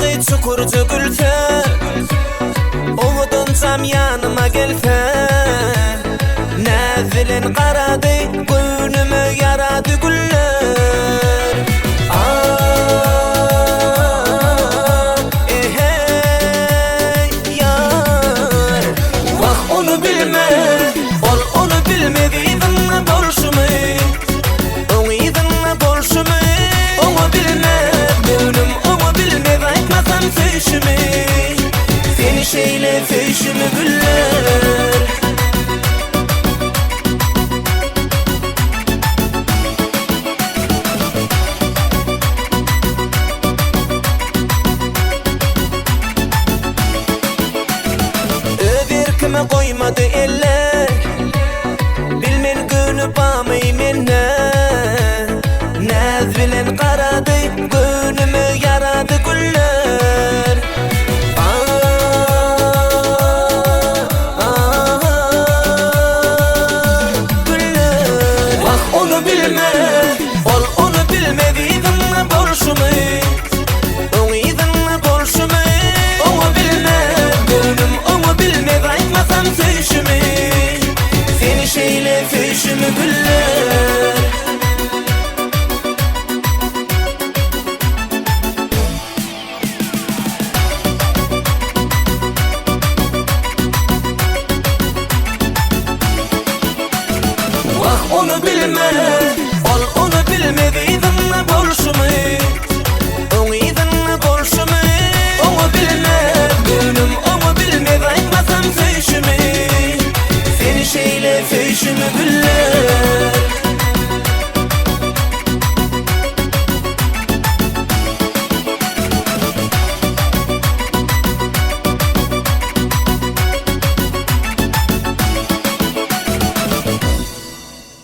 Aşığı çukurcu gülse, oğudun cam yanıma gelse, Nazilin qaradı, gönlümü yaradı güller. Yar, bak onu bilme, ol onu bilmediğinle bolşumu, onu idinle bolşumu, onu bilme, gönlüm onu bilmedi aytmasam feşimi, seni şeyle feşimi güller. Kime koymadı eller, bilmen günü bağmayı minne. Nazilin qaradı, gönlümü yaradı güller. Güller. Bak onu bilme, ol onu bilmediğinle bolşumu, onu idinle bolşumu, onu bilme, gönlüm onu bilmedi aytmasam feşimi, seni şeyle feşimi güller. Bak onu bilme, ol onu bilmediğinle bolşumu, onu idinle bolşumu, onu bilme, gönlüm onu bilmedi aytmasam feşimi, seni şeyle feşimi güller.